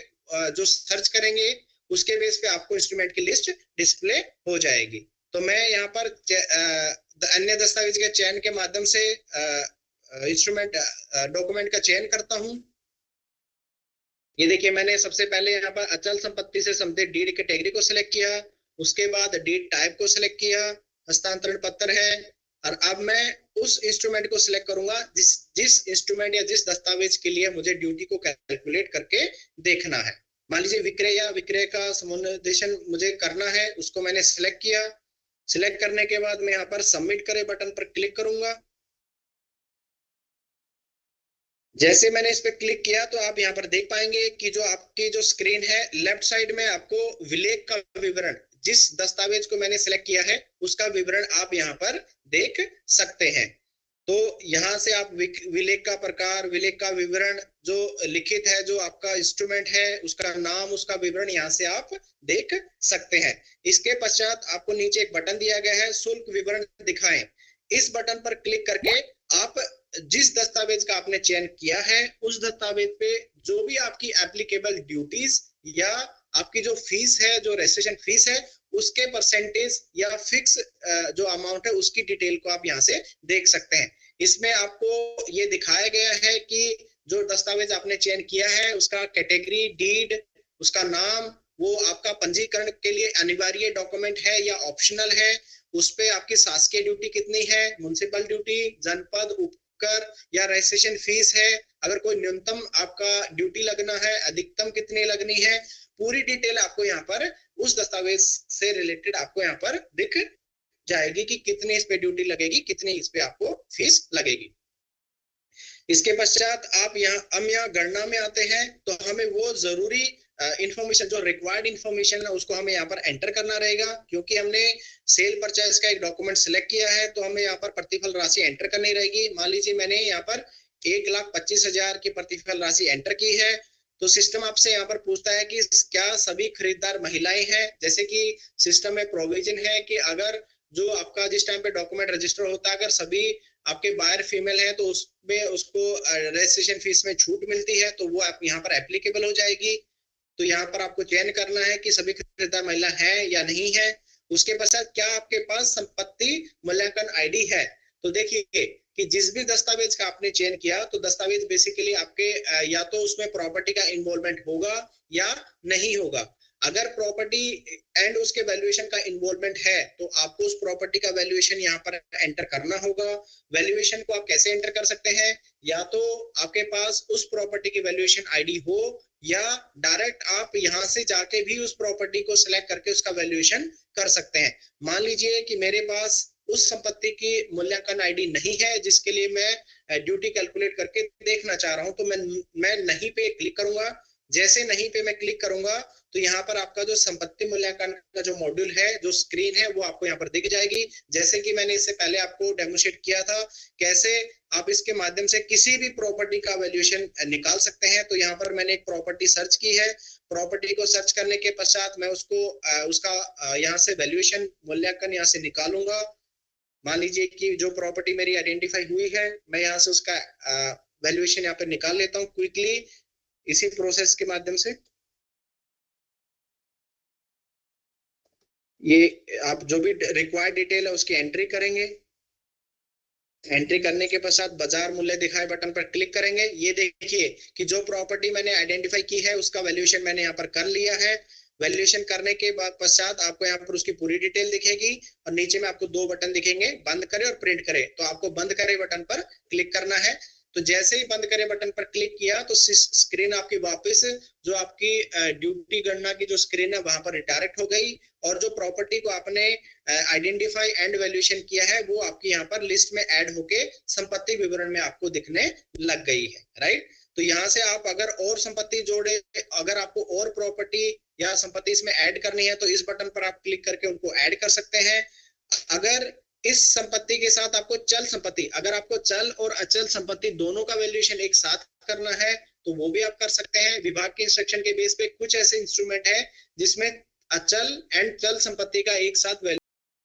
जो सर्च करेंगे, उसके बेस पे आपको इंस्ट्रूमेंट की लिस्ट डिस्प्ले हो जाएगी। तो मैं यहाँ पर अन्य दस्तावेज के चयन के माध्यम से इंस्ट्रूमेंट डॉक्यूमेंट का चयन करता हूं। ये देखिए, मैंने सबसे पहले यहाँ पर अचल संपत्ति से संबंधित डीड कैटेगरी को सिलेक्ट किया, उसके बाद डीड टाइप को सिलेक्ट किया, हस्तांतरण पत्र है। और अब मैं उस इंस्ट्रूमेंट को सिलेक्ट करूंगा जिस इंस्ट्रूमेंट या जिस दस्तावेज के लिए मुझे ड्यूटी को कैलकुलेट करके देखना है। मान लीजिए विक्रय या विक्रय का समुद्देशन मुझे करना है, उसको मैंने सिलेक्ट किया। सिलेक्ट करने के बाद मैं यहाँ पर सबमिट करे बटन पर क्लिक करूंगा। जैसे मैंने इस पे क्लिक किया तो आप यहाँ पर देख पाएंगे कि जो आपकी जो स्क्रीन है, लेफ्ट साइड में आपको विलेख का विवरण, जिस दस्तावेज को मैंने सिलेक्ट किया है उसका विवरण आप यहाँ पर देख सकते हैं। तो यहाँ से आप विलेख का प्रकार, विलेख का विवरण जो लिखित है, जो आपका इंस्ट्रूमेंट है, उसका नाम, उसका विवरण यहाँ से आप देख सकते हैं। इसके पश्चात आपको नीचे एक बटन दिया गया है, शुल्क विवरण दिखाएं। इस बटन पर क्लिक करके आप जिस दस्तावेज का आपने चयन किया है उस दस्तावेज पे जो भी आपकी एप्लीकेबल ड्यूटीज या आपकी जो फीस है, जो रजिस्ट्रेशन फीस है, उसके परसेंटेज या फिक्स जो अमाउंट है उसकी डिटेल को आप यहाँ से देख सकते हैं। इसमें आपको ये दिखाया गया है कि जो दस्तावेज आपने चयन किया है उसका कैटेगरी, डीड, उसका नाम, वो आपका पंजीकरण के लिए अनिवार्य डॉक्यूमेंट है या ऑप्शनल है, उस पे आपकी शासकीय ड्यूटी कितनी है, म्युनिसिपल ड्यूटी, जनपद, उपकर या रजिस्ट्रेशन फीस है, अगर कोई न्यूनतम आपका ड्यूटी लगना है, अधिकतम कितनी लगनी है, पूरी डिटेल आपको यहाँ पर उस दस्तावेज से रिलेटेड आपको यहाँ पर दिख जाएगी कि कितनी इस पे ड्यूटी लगेगी, कितनी इस पे आपको फीस लगेगी। इसके पश्चात आप यहाँ गणना में आते हैं तो हमें वो जरूरी इंफॉर्मेशन, जो रिक्वायर्ड इंफॉर्मेशन है उसको हमें यहाँ पर एंटर करना रहेगा। क्योंकि हमने सेल परचेज का एक डॉक्यूमेंट सिलेक्ट किया है तो हमें यहाँ पर प्रतिफल राशि एंटर करनी रहेगी। मान लीजिए मैंने यहाँ पर 1,25,000 की प्रतिफल राशि एंटर की है, तो सिस्टम आपसे यहाँ पर पूछता है कि क्या सभी खरीदार महिलाएं हैं। जैसे कि सिस्टम में प्रोविजन है कि अगर जो आपका जिस टाइम पे डॉक्यूमेंट रजिस्टर होता है, अगर सभी आपके बायर फीमेल है तो उसमें उसको रजिस्ट्रेशन फीस में छूट मिलती है, तो वो आप यहाँ पर एप्लीकेबल हो जाएगी। तो यहाँ पर आपको चयन करना है कि सभी खरीदार महिला है या नहीं है। उसके पश्चात क्या आपके पास संपत्ति मूल्यांकन आईडी है। तो देखिए कि जिस भी दस्तावेज का आपने चयन किया तो दस्तावेज बेसिकली आपके या तो उसमें प्रॉपर्टी का इन्वॉल्वमेंट होगा या नहीं होगा। अगर प्रॉपर्टी एंड उसके वैल्यूएशन का इन्वॉल्वमेंट है तो आपको उस प्रॉपर्टी का वैल्यूएशन यहाँ पर एंटर करना होगा। वैल्यूएशन को आप कैसे एंटर कर सकते हैं, या तो आपके पास उस प्रॉपर्टी की वैल्यूएशन आईडी हो या डायरेक्ट आप यहाँ से जाके भी उस प्रॉपर्टी को सिलेक्ट करके उसका वैल्यूएशन कर सकते हैं। मान लीजिए कि मेरे पास उस संपत्ति की मूल्यांकन आईडी नहीं है जिसके लिए मैं ड्यूटी कैलकुलेट करके देखना चाह रहा हूं, तो मैं नहीं पे क्लिक करूंगा। जैसे नहीं पे मैं क्लिक करूंगा तो यहाँ पर आपका जो संपत्ति मूल्यांकन का जो मॉड्यूल है, जो स्क्रीन है, वो आपको यहाँ पर दिख जाएगी। जैसे कि मैंने इससे पहले आपको डेमोन्स्ट्रेट किया था कैसे आप इसके माध्यम से किसी भी प्रॉपर्टी का वैल्यूएशन निकाल सकते हैं। तो यहाँ पर मैंने एक प्रॉपर्टी सर्च की है। प्रॉपर्टी को सर्च करने के पश्चात मैं उसका यहाँ से वैल्यूएशन मूल्यांकन यहाँ से निकालूंगा। मान लीजिए कि जो प्रॉपर्टी मेरी आइडेंटिफाई हुई है, मैं यहाँ से उसका वैल्यूएशन यहाँ पे निकाल लेता हूँ क्विकली इसी प्रोसेस के माध्यम से। ये आप जो भी रिक्वायर्ड डिटेल है उसकी एंट्री करेंगे। एंट्री करने के पश्चात बाजार मूल्य दिखाए बटन पर क्लिक करेंगे। ये देखिए कि जो प्रॉपर्टी मैंने आइडेंटिफाई की है उसका वैल्यूएशन मैंने यहाँ पर कर लिया है। वैल्यूएशन करने के बाद पश्चात आपको यहाँ पर उसकी पूरी डिटेल दिखेगी और नीचे में आपको दो बटन दिखेंगे, बंद करें और प्रिंट करें। तो आपको बंद करें बटन पर क्लिक करना है। तो जैसे ही बंद करें बटन पर क्लिक किया तो स्क्रीन आपकी वापस जो आपकी ड्यूटी गणना की जो स्क्रीन है वहां पर रिडायरेक्ट हो गई और जो प्रॉपर्टी को आपने आइडेंटिफाई एंड वैल्यूएशन किया है वो आपकी यहाँ पर लिस्ट में ऐड होके संपत्ति विवरण में आपको दिखने लग गई है, राइट। तो यहाँ से आप अगर और संपत्ति जोड़े, अगर आपको और प्रॉपर्टी या संपत्ति इसमें ऐड करनी है तो इस बटन पर आप क्लिक करके उनको ऐड कर सकते हैं। अगर इस संपत्ति के साथ आपको चल संपत्ति, अगर आपको चल और अचल संपत्ति दोनों का वैल्यूएशन एक साथ करना है तो वो भी आप कर सकते हैं। विभाग के इंस्ट्रक्शन के बेस पे कुछ ऐसे इंस्ट्रूमेंट है जिसमें अचल एंड चल संपत्ति का एक साथ